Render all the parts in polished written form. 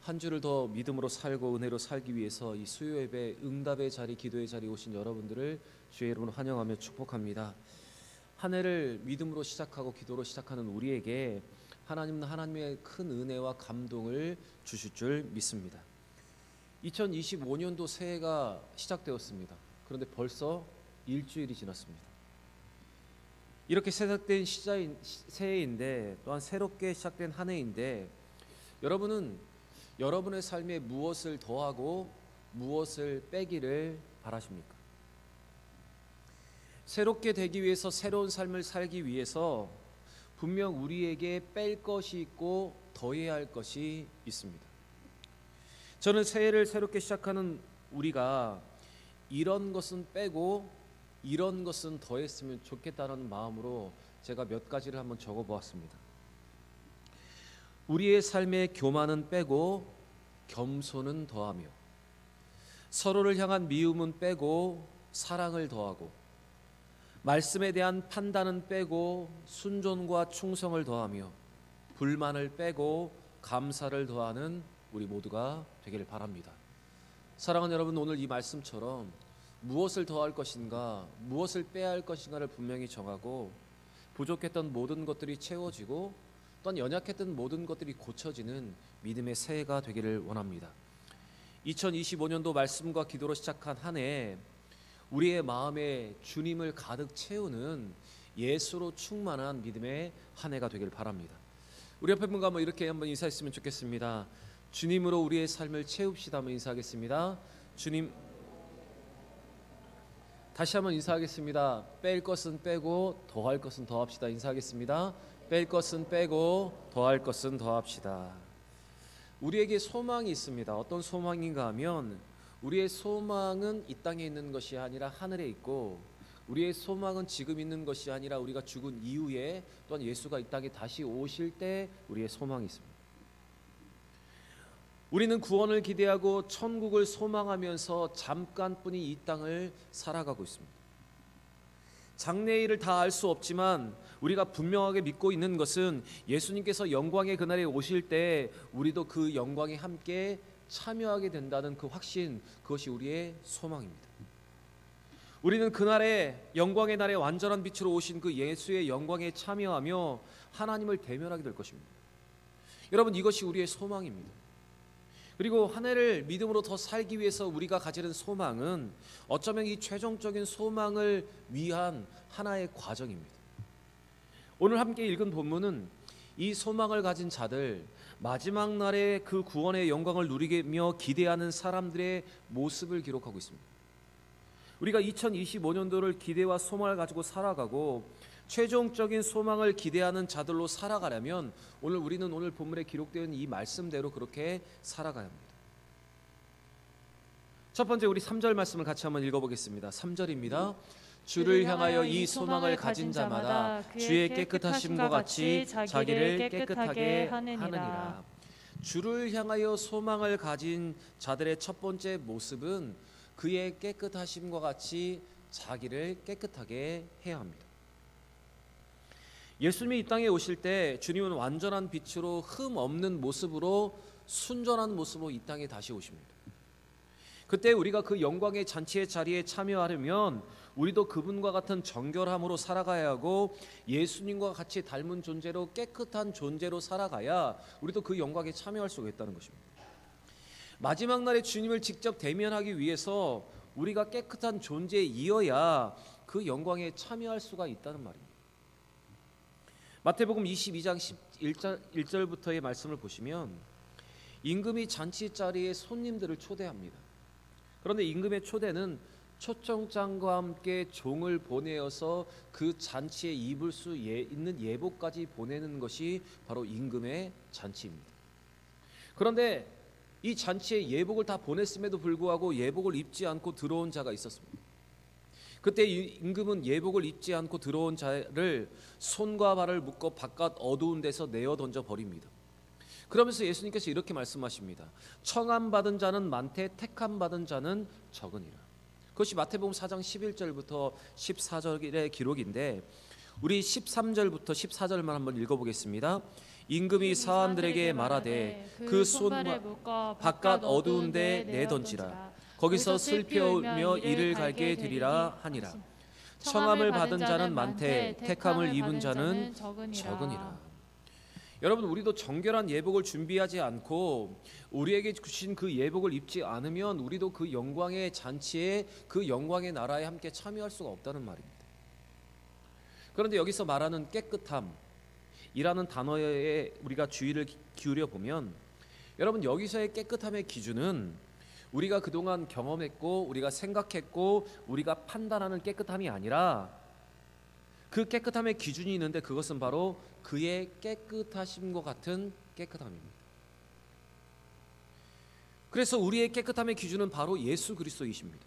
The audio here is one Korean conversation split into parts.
한 주를 더 믿음으로 살고 은혜로 살기 위해서 이 수요 예배 응답의 자리, 기도의 자리에 오신 여러분들을 주의 이름으로 환영하며 축복합니다. 한 해를 믿음으로 시작하고 기도로 시작하는 우리에게 하나님은 하나님의 큰 은혜와 감동을 주실 줄 믿습니다. 2025년도 새해가 시작되었습니다. 그런데 벌써 일주일이 지났습니다. 이렇게 시작된 새해인데 또한 새롭게 시작된 한 해인데 여러분은 여러분의 삶에 무엇을 더하고 무엇을 빼기를 바라십니까? 새롭게 되기 위해서 새로운 삶을 살기 위해서 분명 우리에게 뺄 것이 있고 더해야 할 것이 있습니다. 저는 새해를 새롭게 시작하는 우리가 이런 것은 빼고 이런 것은 더했으면 좋겠다는 마음으로 제가 몇 가지를 한번 적어보았습니다. 우리의 삶의 교만은 빼고 겸손은 더하며, 서로를 향한 미움은 빼고 사랑을 더하고, 말씀에 대한 판단은 빼고 순종과 충성을 더하며, 불만을 빼고 감사를 더하는 우리 모두가 되기를 바랍니다. 사랑하는 여러분, 오늘 이 말씀처럼 무엇을 더할 것인가, 무엇을 빼야 할 것인가를 분명히 정하고 부족했던 모든 것들이 채워지고 또한 연약했던 모든 것들이 고쳐지는 믿음의 새해가 되기를 원합니다. 2025년도 말씀과 기도로 시작한 한 해, 우리의 마음에 주님을 가득 채우는 예수로 충만한 믿음의 한 해가 되기를 바랍니다. 우리 옆에 분과 한번 이렇게 한번 인사했으면 좋겠습니다. 주님으로 우리의 삶을 채웁시다. 한번 인사하겠습니다. 주님, 다시 한번 인사하겠습니다. 뺄 것은 빼고 더할 것은 더합시다. 인사하겠습니다. 뺄 것은 빼고 더할 것은 더합시다. 우리에게 소망이 있습니다. 어떤 소망인가 하면 우리의 소망은 이 땅에 있는 것이 아니라 하늘에 있고, 우리의 소망은 지금 있는 것이 아니라 우리가 죽은 이후에 또한 예수가 이 땅에 다시 오실 때 우리의 소망이 있습니다. 우리는 구원을 기대하고 천국을 소망하면서 잠깐뿐이 이 땅을 살아가고 있습니다. 장래일을 다 알 수 없지만 우리가 분명하게 믿고 있는 것은 예수님께서 영광의 그날에 오실 때 우리도 그 영광에 함께 참여하게 된다는 그 확신, 그것이 우리의 소망입니다. 우리는 그날에 영광의 날에 완전한 빛으로 오신 그 예수의 영광에 참여하며 하나님을 대면하게 될 것입니다. 여러분, 이것이 우리의 소망입니다. 그리고 한 해를 믿음으로 더 살기 위해서 우리가 가지는 소망은 어쩌면 이 최종적인 소망을 위한 하나의 과정입니다. 오늘 함께 읽은 본문은 이 소망을 가진 자들, 마지막 날에 그 구원의 영광을 누리며 기대하는 사람들의 모습을 기록하고 있습니다. 우리가 2025년도를 기대와 소망을 가지고 살아가고 최종적인 소망을 기대하는 자들로 살아가려면 우리는 오늘 본문에 기록된 이 말씀대로 그렇게 살아가야 합니다. 첫 번째, 우리 3절 말씀을 같이 한번 읽어보겠습니다. 3절입니다. 주를 향하여 이 소망을 가진 자마다 주의 깨끗하심과 같이 자기를 깨끗하게 하느니라. 주를 향하여 소망을 가진 자들의 첫 번째 모습은 그의 깨끗하심과 같이 자기를 깨끗하게 해야 합니다. 예수님이 이 땅에 오실 때 주님은 완전한 빛으로 흠 없는 모습으로, 순전한 모습으로 이 땅에 다시 오십니다. 그때 우리가 그 영광의 잔치의 자리에 참여하려면 우리도 그분과 같은 정결함으로 살아가야 하고, 예수님과 같이 닮은 존재로, 깨끗한 존재로 살아가야 우리도 그 영광에 참여할 수가 있다는 것입니다. 마지막 날에 주님을 직접 대면하기 위해서 우리가 깨끗한 존재이어야 그 영광에 참여할 수가 있다는 말입니다. 마태복음 22장 1절부터의 말씀을 보시면 임금이 잔치 자리에 손님들을 초대합니다. 그런데 임금의 초대는 초청장과 함께 종을 보내어서 그 잔치에 입을 수 있는 예복까지 보내는 것이 바로 임금의 잔치입니다. 그런데 이 잔치에 예복을 다 보냈음에도 불구하고 예복을 입지 않고 들어온 자가 있었습니다. 그때 임금은 예복을 입지 않고 들어온 자를 손과 발을 묶어 바깥 어두운 데서 내어 던져 버립니다. 그러면서 예수님께서 이렇게 말씀하십니다. 청함 받은 자는 많되 택함 받은 자는 적으니라. 그것이 마태복음 4장 11절부터 14절의 기록인데 우리 13절부터 14절만 한번 읽어보겠습니다. 임금이 사람들에게 말하되 그 손발을 묶어 바깥 어두운 데 내던지라. 거기서 슬피 울며 이를 갈게 되리라 하니라. 청함을 받은 자는 많되 택함을 입은 자는 적으니라. 여러분, 우리도 정결한 예복을 준비하지 않고 우리에게 주신 그 예복을 입지 않으면 우리도 그 영광의 잔치에, 그 영광의 나라에 함께 참여할 수가 없다는 말입니다. 그런데 여기서 말하는 깨끗함이라는 단어에 우리가 주의를 기울여 보면, 여러분, 여기서의 깨끗함의 기준은 우리가 그동안 경험했고 우리가 생각했고 우리가 판단하는 깨끗함이 아니라, 그 깨끗함의 기준이 있는데 그것은 바로 그의 깨끗하심과 같은 깨끗함입니다. 그래서 우리의 깨끗함의 기준은 바로 예수 그리스도이십니다.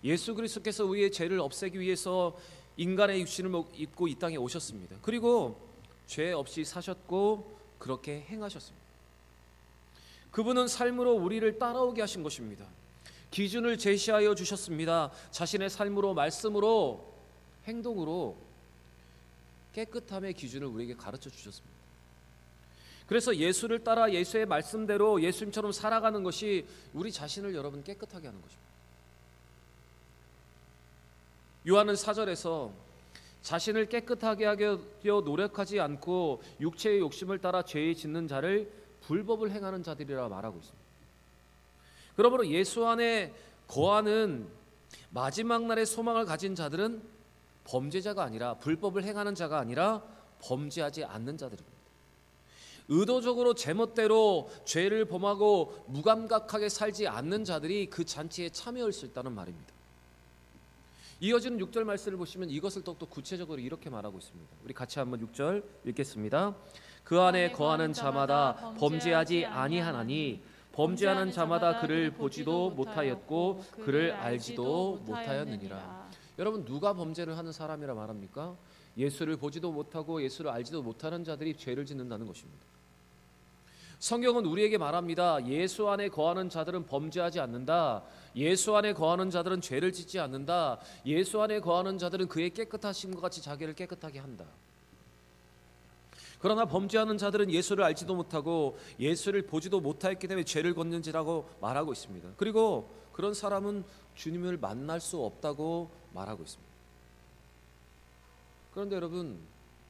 예수 그리스도께서 우리의 죄를 없애기 위해서 인간의 육신을 입고 이 땅에 오셨습니다. 그리고 죄 없이 사셨고 그렇게 행하셨습니다. 그분은 삶으로 우리를 따라오게 하신 것입니다. 기준을 제시하여 주셨습니다. 자신의 삶으로, 말씀으로, 행동으로 깨끗함의 기준을 우리에게 가르쳐 주셨습니다. 그래서 예수를 따라 예수의 말씀대로 예수님처럼 살아가는 것이 우리 자신을 여러분 깨끗하게 하는 것입니다. 요한은 4절에서 자신을 깨끗하게 하려 노력하지 않고 육체의 욕심을 따라 죄에 짓는 자를 불법을 행하는 자들이라 말하고 있습니다. 그러므로 예수 안에 거하는 마지막 날의 소망을 가진 자들은 범죄자가 아니라, 불법을 행하는 자가 아니라 범죄하지 않는 자들입니다. 의도적으로 제멋대로 죄를 범하고 무감각하게 살지 않는 자들이 그 잔치에 참여할 수 있다는 말입니다. 이어지는 6절 말씀을 보시면 이것을 더욱더 구체적으로 이렇게 말하고 있습니다. 우리 같이 한번 6절 읽겠습니다. 그 안에 거하는 자마다 범죄하지 아니하나니 범죄하는 자마다 그를 보지도 못하였고 그를 알지도 못하였느니라. 여러분, 누가 범죄를 하는 사람이라 말합니까? 예수를 보지도 못하고 예수를 알지도 못하는 자들이 죄를 짓는다는 것입니다. 성경은 우리에게 말합니다. 예수 안에 거하는 자들은 범죄하지 않는다. 예수 안에 거하는 자들은 죄를 짓지 않는다. 예수 안에 거하는 자들은 그의 깨끗하심과 같이 자기를 깨끗하게 한다. 그러나 범죄하는 자들은 예수를 알지도 못하고 예수를 보지도 못하였기 때문에 죄를 걷는지라고 말하고 있습니다. 그리고 그런 사람은 주님을 만날 수 없다고 말하고 있습니다. 그런데 여러분,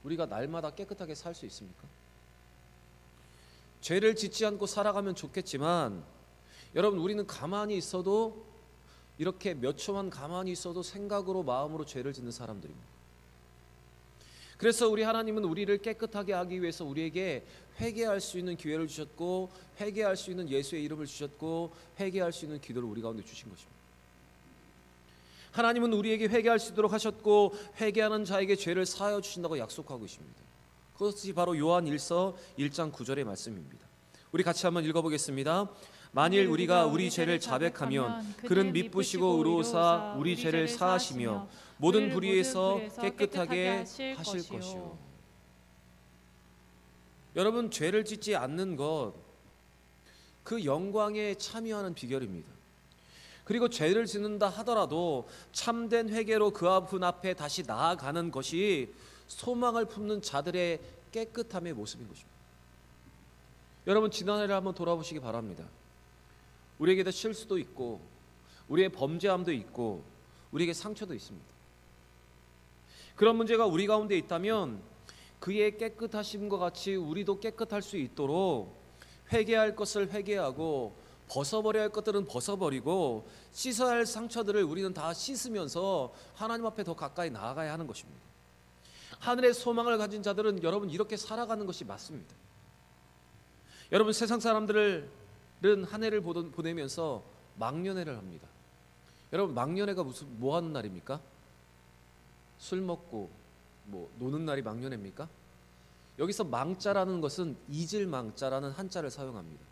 우리가 날마다 깨끗하게 살 수 있습니까? 죄를 짓지 않고 살아가면 좋겠지만, 여러분, 우리는 가만히 있어도, 이렇게 몇 초만 가만히 있어도 생각으로, 마음으로 죄를 짓는 사람들입니다. 그래서 우리 하나님은 우리를 깨끗하게 하기 위해서 우리에게 회개할 수 있는 기회를 주셨고, 회개할 수 있는 예수의 이름을 주셨고, 회개할 수 있는 기도를 우리 가운데 주신 것입니다. 하나님은 우리에게 회개할 수 있도록 하셨고, 회개하는 자에게 죄를 사하여 주신다고 약속하고 있습니다. 그것이 바로 요한 1서 1장 9절의 말씀입니다. 우리 같이 한번 읽어보겠습니다. 만일 우리가 우리 죄를 자백하면 그는 미쁘시고 의로우사 우리 죄를 사하시며 모든 불의에서 깨끗하게 하실 것이요. 여러분, 죄를 짓지 않는 것, 그 영광에 참여하는 비결입니다. 그리고 죄를 짓는다 하더라도 참된 회개로 그 앞에 다시 나아가는 것이 소망을 품는 자들의 깨끗함의 모습인 것입니다. 여러분, 지난해를 한번 돌아보시기 바랍니다. 우리에게도 실수도 있고 우리의 범죄함도 있고 우리에게 상처도 있습니다. 그런 문제가 우리 가운데 있다면 그의 깨끗하심과 같이 우리도 깨끗할 수 있도록 회개할 것을 회개하고 벗어버려야 할 것들은 벗어버리고 씻어야 할 상처들을 우리는 다 씻으면서 하나님 앞에 더 가까이 나아가야 하는 것입니다. 하늘의 소망을 가진 자들은 여러분 이렇게 살아가는 것이 맞습니다. 여러분, 세상 사람들은 한 해를 보내면서 망년회를 합니다. 여러분, 망년회가 뭐 하는 날입니까? 술 먹고 노는 날이 망년회입니까? 여기서 망자라는 것은 잊을 망자라는 한자를 사용합니다.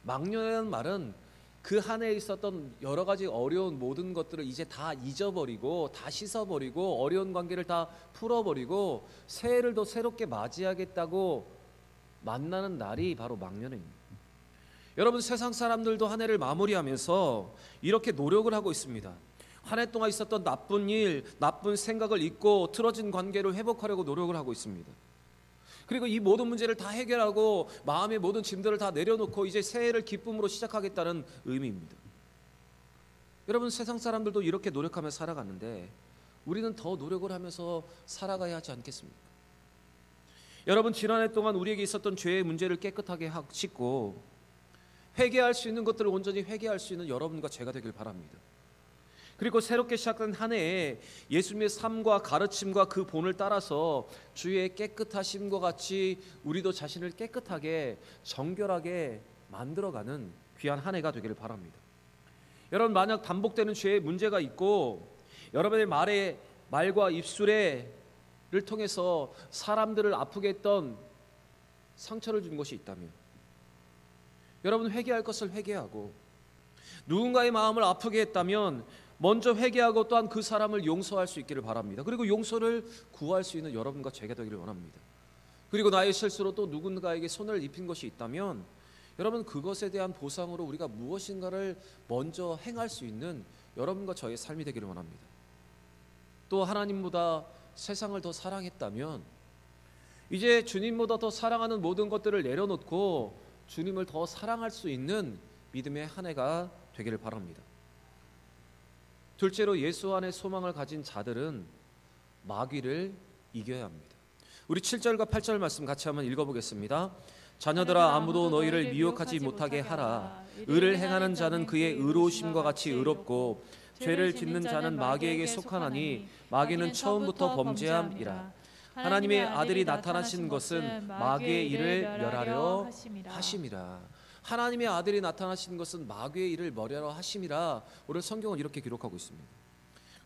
망년회라는 말은 그 한 해에 있었던 여러 가지 어려운 모든 것들을 이제 다 잊어버리고 다 씻어버리고 어려운 관계를 다 풀어버리고 새해를 더 새롭게 맞이하겠다고 만나는 날이 바로 망년회입니다. 여러분, 세상 사람들도 한 해를 마무리하면서 이렇게 노력을 하고 있습니다. 한 해 동안 있었던 나쁜 일, 나쁜 생각을 잊고 틀어진 관계를 회복하려고 노력을 하고 있습니다. 그리고 이 모든 문제를 다 해결하고 마음의 모든 짐들을 다 내려놓고 이제 새해를 기쁨으로 시작하겠다는 의미입니다. 여러분, 세상 사람들도 이렇게 노력하며 살아가는데 우리는 더 노력을 하면서 살아가야 하지 않겠습니까? 여러분, 지난해 동안 우리에게 있었던 죄의 문제를 깨끗하게 씻고 회개할 수 있는 것들을 온전히 회개할 수 있는 여러분과 제가 되길 바랍니다. 그리고 새롭게 시작된 한 해에 예수님의 삶과 가르침과 그 본을 따라서 주의 깨끗하심과 같이 우리도 자신을 깨끗하게 정결하게 만들어가는 귀한 한 해가 되기를 바랍니다. 여러분, 만약 반복되는 죄의 문제가 있고 여러분의 말과 입술을 통해서 사람들을 아프게 했던 상처를 준 것이 있다면 여러분, 회개할 것을 회개하고 누군가의 마음을 아프게 했다면 먼저 회개하고 또한 그 사람을 용서할 수 있기를 바랍니다. 그리고 용서를 구할 수 있는 여러분과 제가 되기를 원합니다. 그리고 나의 실수로 또 누군가에게 손을 입힌 것이 있다면 여러분, 그것에 대한 보상으로 우리가 무엇인가를 먼저 행할 수 있는 여러분과 저의 삶이 되기를 원합니다. 또 하나님보다 세상을 더 사랑했다면 이제 주님보다 더 사랑하는 모든 것들을 내려놓고 주님을 더 사랑할 수 있는 믿음의 한 해가 되기를 바랍니다. 둘째로, 예수 안에 소망을 가진 자들은 마귀를 이겨야 합니다. 우리 7절과 8절 말씀 같이 한번 읽어보겠습니다. 자녀들아, 아무도 너희를 미혹하지 못하게 하라. 의를 행하는 자는 그의 의로우심과 같이 의롭고 죄를 짓는 자는 마귀에게 속하나니 마귀는 처음부터 범죄함이라. 하나님의 아들이 나타나신 것은 마귀의 일을 멸하려 하심이라. 하나님의 아들이 나타나신 것은 마귀의 일을 멸하려 하심이라. 오늘 성경은 이렇게 기록하고 있습니다.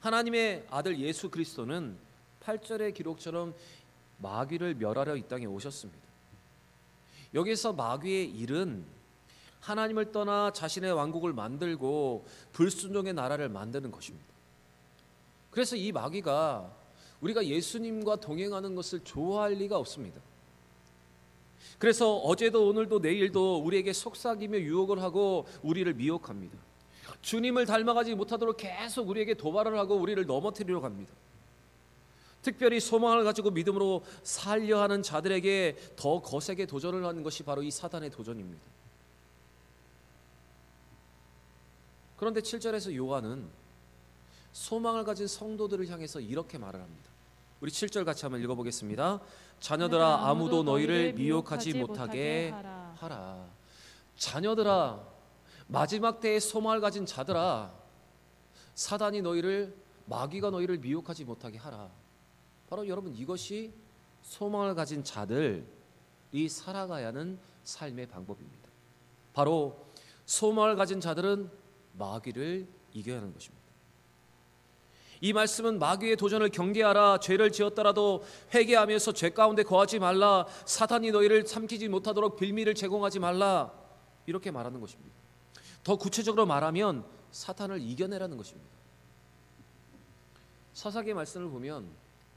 하나님의 아들 예수 그리스도는 8절의 기록처럼 마귀를 멸하려 이 땅에 오셨습니다. 여기서 마귀의 일은 하나님을 떠나 자신의 왕국을 만들고 불순종의 나라를 만드는 것입니다. 그래서 이 마귀가 우리가 예수님과 동행하는 것을 좋아할 리가 없습니다. 그래서 어제도 오늘도 내일도 우리에게 속삭이며 유혹을 하고 우리를 미혹합니다. 주님을 닮아가지 못하도록 계속 우리에게 도발을 하고 우리를 넘어뜨리려고 합니다. 특별히 소망을 가지고 믿음으로 살려 하는 자들에게 더 거세게 도전을 하는 것이 바로 이 사단의 도전입니다. 그런데 7절에서 요한은 소망을 가진 성도들을 향해서 이렇게 말을 합니다. 우리 7절 같이 한번 읽어보겠습니다. 자녀들아, 아무도 너희를 미혹하지 못하게 하라. 자녀들아, 마지막 때에 소망을 가진 자들아, 사단이 마귀가 너희를 미혹하지 못하게 하라. 바로 여러분, 이것이 소망을 가진 자들이 살아가야 하는 삶의 방법입니다. 바로 소망을 가진 자들은 마귀를 이겨야 하는 것입니다. 이 말씀은 마귀의 도전을 경계하라, 죄를 지었더라도 회개하면서 죄 가운데 거하지 말라, 사탄이 너희를 삼키지 못하도록 빌미를 제공하지 말라, 이렇게 말하는 것입니다. 더 구체적으로 말하면 사탄을 이겨내라는 것입니다. 사사기의 말씀을 보면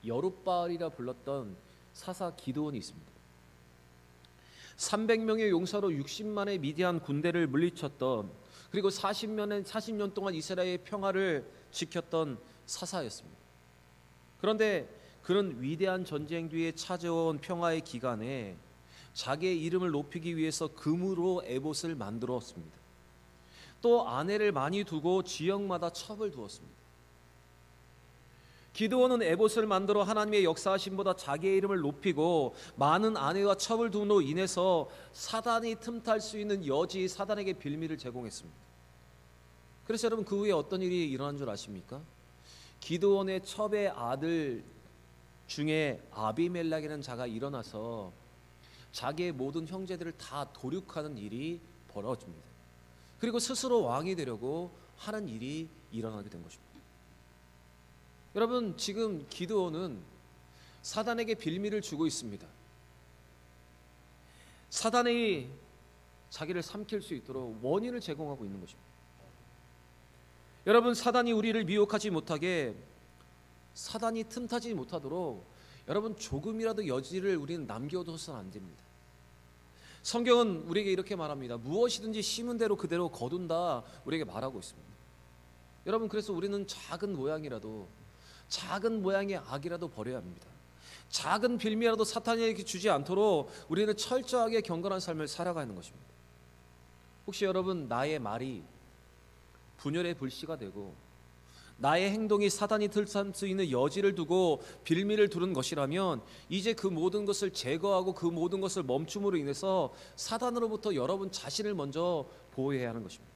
여룻바알이라 불렀던 사사 기드온이 있습니다. 300명의 용사로 60만의 미디안 군대를 물리쳤던, 그리고 40년 동안 이스라엘의 평화를 지켰던 사사였습니다. 그런데 그런 위대한 전쟁 뒤에 찾아온 평화의 기간에 자기의 이름을 높이기 위해서 금으로 에봇을 만들었습니다. 또 아내를 많이 두고 지역마다 첩을 두었습니다. 기드온은 에봇을 만들어 하나님의 역사하심보다 자기의 이름을 높이고 많은 아내와 첩을 둠으로 인해서 사단이 틈탈 수 있는 여지, 사단에게 빌미를 제공했습니다. 그래서 여러분, 그 후에 어떤 일이 일어난 줄 아십니까? 기드온의 첩의 아들 중에 아비멜렉이라는 자가 일어나서 자기의 모든 형제들을 다 도륙하는 일이 벌어집니다. 그리고 스스로 왕이 되려고 하는 일이 일어나게 된 것입니다. 여러분, 지금 기드온은 사단에게 빌미를 주고 있습니다. 사단이 자기를 삼킬 수 있도록 원인을 제공하고 있는 것입니다. 여러분, 사단이 우리를 미혹하지 못하게, 사단이 틈타지 못하도록 여러분, 조금이라도 여지를 우리는 남겨둬서는 안 됩니다. 성경은 우리에게 이렇게 말합니다. 무엇이든지 심은 대로 그대로 거둔다, 우리에게 말하고 있습니다. 여러분, 그래서 우리는 작은 모양의 악이라도 버려야 합니다. 작은 빌미라도 사탄에게 주지 않도록 우리는 철저하게 경건한 삶을 살아가는 것입니다. 혹시 여러분, 나의 말이 분열의 불씨가 되고 나의 행동이 사단이 들삼 수 있는 여지를 두고 빌미를 두는 것이라면 이제 그 모든 것을 제거하고 그 모든 것을 멈춤으로 인해서 사단으로부터 여러분 자신을 먼저 보호해야 하는 것입니다.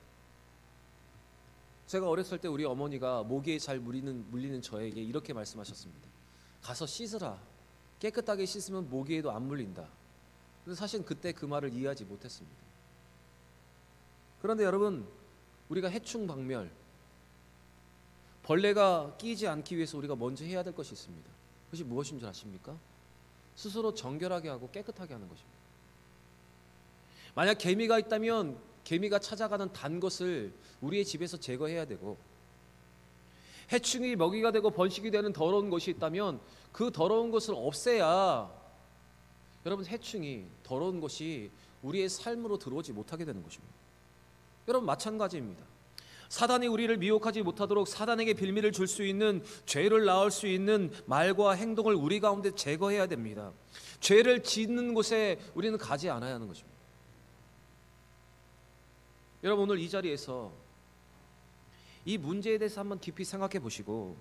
제가 어렸을 때 우리 어머니가 모기에 잘 물리는 저에게 이렇게 말씀하셨습니다. 가서 씻으라. 깨끗하게 씻으면 모기에도 안 물린다. 근데 사실 그때 그 말을 이해하지 못했습니다. 그런데 여러분, 우리가 해충 박멸, 벌레가 끼지 않기 위해서 우리가 먼저 해야 될 것이 있습니다. 그것이 무엇인 줄 아십니까? 스스로 정결하게 하고 깨끗하게 하는 것입니다. 만약 개미가 있다면 개미가 찾아가는 단 것을 우리의 집에서 제거해야 되고, 해충이 먹이가 되고 번식이 되는 더러운 것이 있다면 그 더러운 것을 없애야 여러분, 해충이 더러운 것이 우리의 삶으로 들어오지 못하게 되는 것입니다. 여러분, 마찬가지입니다. 사단이 우리를 미혹하지 못하도록 사단에게 빌미를 줄 수 있는, 죄를 낳을 수 있는 말과 행동을 우리 가운데 제거해야 됩니다. 죄를 짓는 곳에 우리는 가지 않아야 하는 것입니다. 여러분, 오늘 이 자리에서 이 문제에 대해서 한번 깊이 생각해 보시고,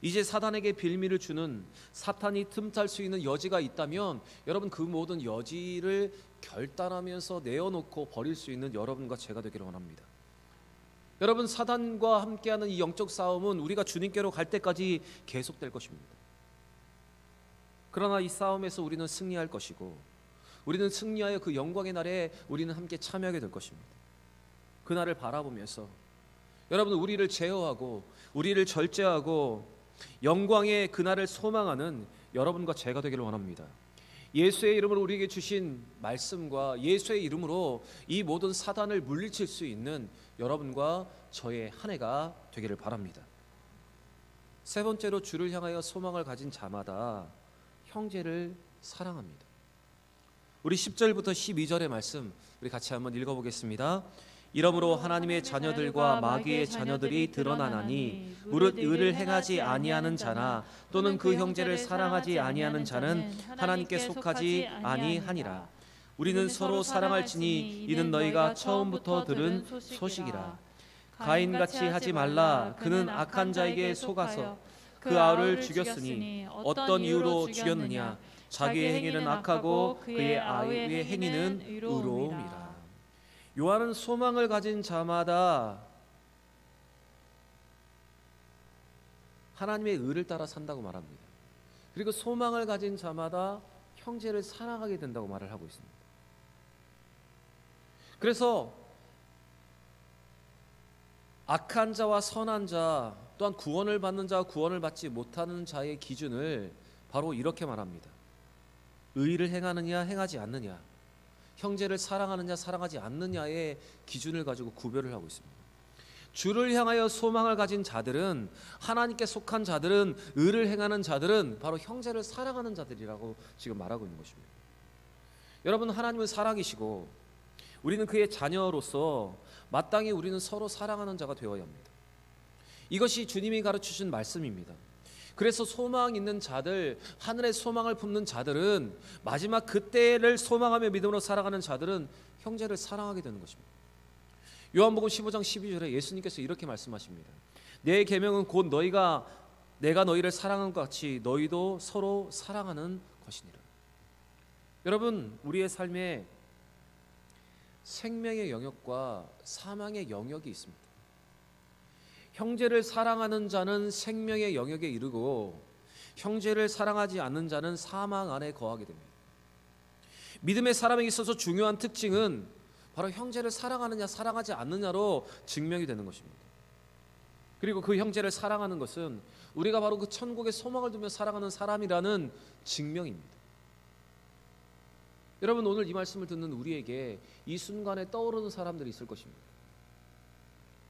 이제 사단에게 빌미를 주는, 사탄이 틈탈 수 있는 여지가 있다면 여러분, 그 모든 여지를 결단하면서 내어놓고 버릴 수 있는 여러분과 제가 되기를 원합니다. 여러분, 사단과 함께하는 이 영적 싸움은 우리가 주님께로 갈 때까지 계속될 것입니다. 그러나 이 싸움에서 우리는 승리할 것이고, 우리는 승리하여 그 영광의 날에 우리는 함께 참여하게 될 것입니다. 그 날을 바라보면서 여러분, 우리를 제어하고 우리를 절제하고 영광의 그 날을 소망하는 여러분과 제가 되기를 원합니다. 예수의 이름으로 우리에게 주신 말씀과 예수의 이름으로 이 모든 사단을 물리칠 수 있는 여러분과 저의 한 해가 되기를 바랍니다. 세 번째로, 주를 향하여 소망을 가진 자마다 형제를 사랑합니다. 우리 10절부터 12절의 말씀 우리 같이 한번 읽어보겠습니다. 이러므로 하나님의 자녀들과 마귀의 자녀들이 드러나나니 무릇 의를 행하지 아니하는 자나 또는 그 형제를 사랑하지 아니하는 자는 하나님께 속하지 아니하니라. 우리는 서로 사랑할지니 이는 너희가 처음부터 들은 소식이라. 가인같이 하지 말라. 그는 악한 자에게 속아서 그 아우를 죽였으니 어떤 이유로 죽였느냐? 자기의 행위는 악하고 그의 아우의 행위는 의로움이라. 요한은 소망을 가진 자마다 하나님의 의를 따라 산다고 말합니다. 그리고 소망을 가진 자마다 형제를 사랑하게 된다고 말을 하고 있습니다. 그래서 악한 자와 선한 자, 또한 구원을 받는 자와 구원을 받지 못하는 자의 기준을 바로 이렇게 말합니다. 의를 행하느냐 행하지 않느냐, 형제를 사랑하느냐 사랑하지 않느냐의 기준을 가지고 구별을 하고 있습니다. 주를 향하여 소망을 가진 자들은, 하나님께 속한 자들은, 의를 행하는 자들은 바로 형제를 사랑하는 자들이라고 지금 말하고 있는 것입니다. 여러분, 하나님은 사랑이시고 우리는 그의 자녀로서 마땅히 우리는 서로 사랑하는 자가 되어야 합니다. 이것이 주님이 가르치신 말씀입니다. 그래서 소망 있는 자들, 하늘의 소망을 품는 자들은, 마지막 그때를 소망하며 믿음으로 살아가는 자들은 형제를 사랑하게 되는 것입니다. 요한복음 15장 12절에 예수님께서 이렇게 말씀하십니다. 내 계명은 곧 내가 너희를 사랑한 것 같이 너희도 서로 사랑하는 것이니라. 여러분, 우리의 삶에 생명의 영역과 사망의 영역이 있습니다. 형제를 사랑하는 자는 생명의 영역에 이르고 형제를 사랑하지 않는 자는 사망 안에 거하게 됩니다. 믿음의 사람에게 있어서 중요한 특징은 바로 형제를 사랑하느냐 사랑하지 않느냐로 증명이 되는 것입니다. 그리고 그 형제를 사랑하는 것은 우리가 바로 그 천국의 소망을 두며 살아가는 사람이라는 증명입니다. 여러분, 오늘 이 말씀을 듣는 우리에게 이 순간에 떠오르는 사람들이 있을 것입니다.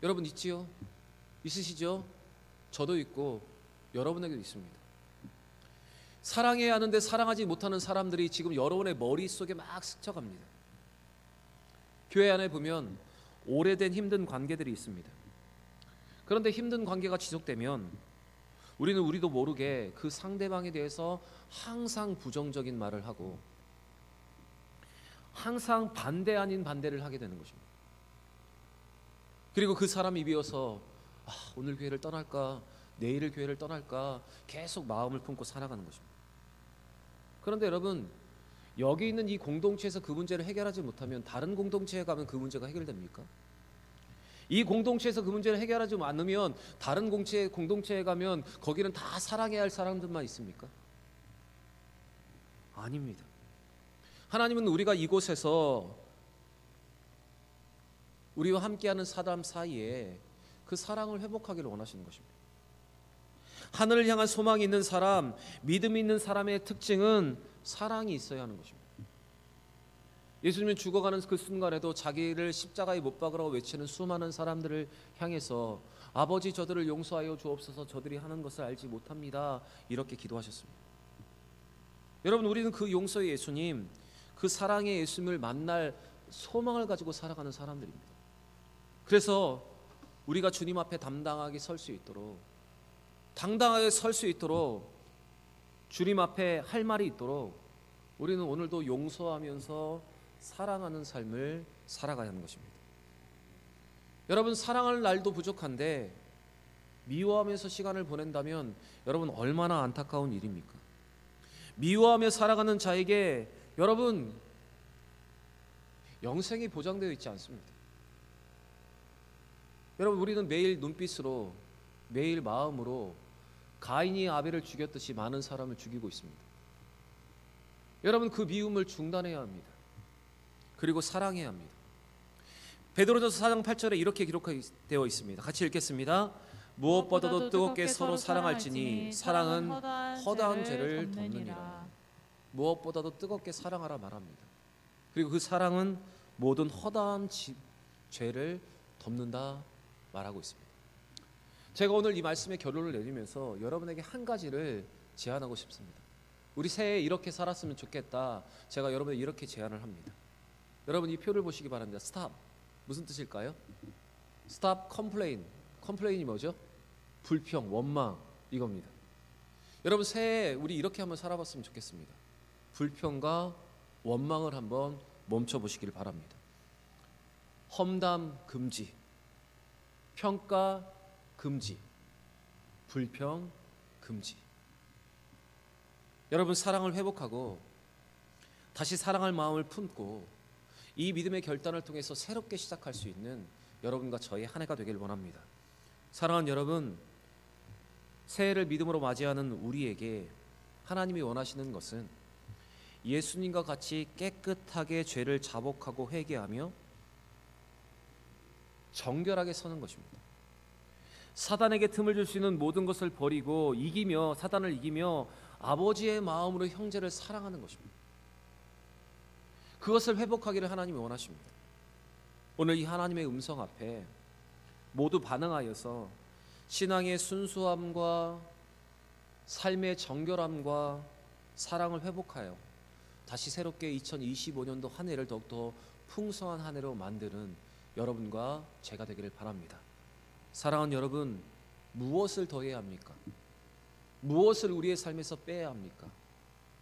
여러분 있지요? 있으시죠? 저도 있고 여러분에게도 있습니다. 사랑해야 하는데 사랑하지 못하는 사람들이 지금 여러분의 머릿속에 막 스쳐갑니다. 교회 안에 보면 오래된 힘든 관계들이 있습니다. 그런데 힘든 관계가 지속되면 우리도 모르게 그 상대방에 대해서 항상 부정적인 말을 하고 항상 반대 아닌 반대를 하게 되는 것입니다. 그리고 그 사람이 비어서 오늘 교회를 떠날까, 내일을 교회를 떠날까 계속 마음을 품고 살아가는 것입니다. 그런데 여러분, 여기 있는 이 공동체에서 그 문제를 해결하지 못하면 다른 공동체에 가면 그 문제가 해결됩니까? 이 공동체에서 그 문제를 해결하지 않으면 다른 공동체에 가면 거기는 다 사랑해야 할 사람들만 있습니까? 아닙니다. 하나님은 우리가 이곳에서 우리와 함께하는 사람 사이에 그 사랑을 회복하기를 원하시는 것입니다. 하늘을 향한 소망이 있는 사람, 믿음이 있는 사람의 특징은 사랑이 있어야 하는 것입니다. 예수님은 죽어가는 그 순간에도 자기를 십자가에 못 박으라고 외치는 수많은 사람들을 향해서 아버지, 저들을 용서하여 주옵소서, 저들이 하는 것을 알지 못합니다, 이렇게 기도하셨습니다. 여러분, 우리는 그 용서의 예수님, 그 사랑의 예수님을 만날 소망을 가지고 살아가는 사람들입니다. 그래서 우리가 주님 앞에 당당하게 설 수 있도록 주님 앞에 할 말이 있도록 우리는 오늘도 용서하면서 사랑하는 삶을 살아가야 하는 것입니다. 여러분, 사랑할 날도 부족한데 미워하면서 시간을 보낸다면 여러분 얼마나 안타까운 일입니까? 미워하며 살아가는 자에게 여러분 영생이 보장되어 있지 않습니다. 여러분, 우리는 매일 눈빛으로, 매일 마음으로 가인이 아벨을 죽였듯이 많은 사람을 죽이고 있습니다. 여러분, 그 미움을 중단해야 합니다. 그리고 사랑해야 합니다. 베드로전서 4장 8절에 이렇게 기록되어 있습니다. 같이 읽겠습니다. 무엇보다도 뜨겁게 서로 사랑할지니 사랑은 허다한 죄를 덮느니라. 무엇보다도 뜨겁게 사랑하라 말합니다. 그리고 그 사랑은 모든 허다한 죄를 덮는다 말하고 있습니다. 제가 오늘 이 말씀의 결론을 내리면서 여러분에게 한 가지를 제안하고 싶습니다. 우리 새해 이렇게 살았으면 좋겠다. 제가 여러분에게 이렇게 제안을 합니다. 여러분, 이 표를 보시기 바랍니다. 스탑. 무슨 뜻일까요? 스탑 컴플레인. 컴플레인이 뭐죠? 불평, 원망, 이겁니다. 여러분, 새해 우리 이렇게 한번 살아봤으면 좋겠습니다. 불평과 원망을 한번 멈춰보시길 바랍니다. 험담 금지, 평가 금지, 불평 금지. 여러분, 사랑을 회복하고 다시 사랑할 마음을 품고 이 믿음의 결단을 통해서 새롭게 시작할 수 있는 여러분과 저의 한 해가 되길 원합니다. 사랑하는 여러분, 새해를 믿음으로 맞이하는 우리에게 하나님이 원하시는 것은 예수님과 같이 깨끗하게 죄를 자복하고 회개하며 정결하게 서는 것입니다. 사단에게 틈을 줄 수 있는 모든 것을 버리고 사단을 이기며 아버지의 마음으로 형제를 사랑하는 것입니다. 그것을 회복하기를 하나님이 원하십니다. 오늘 이 하나님의 음성 앞에 모두 반응하여서 신앙의 순수함과 삶의 정결함과 사랑을 회복하여 다시 새롭게 2025년도 한 해를 더욱더 풍성한 한 해로 만드는 여러분과 제가 되기를 바랍니다. 사랑하는 여러분, 무엇을 더해야 합니까? 무엇을 우리의 삶에서 빼야 합니까?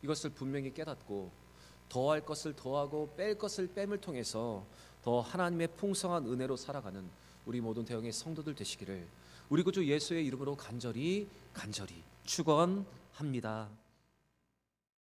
이것을 분명히 깨닫고 더할 것을 더하고 뺄 것을 뺨을 통해서 더 하나님의 풍성한 은혜로 살아가는 우리 모든 대형의 성도들 되시기를 우리 구주 예수의 이름으로 간절히 축원합니다.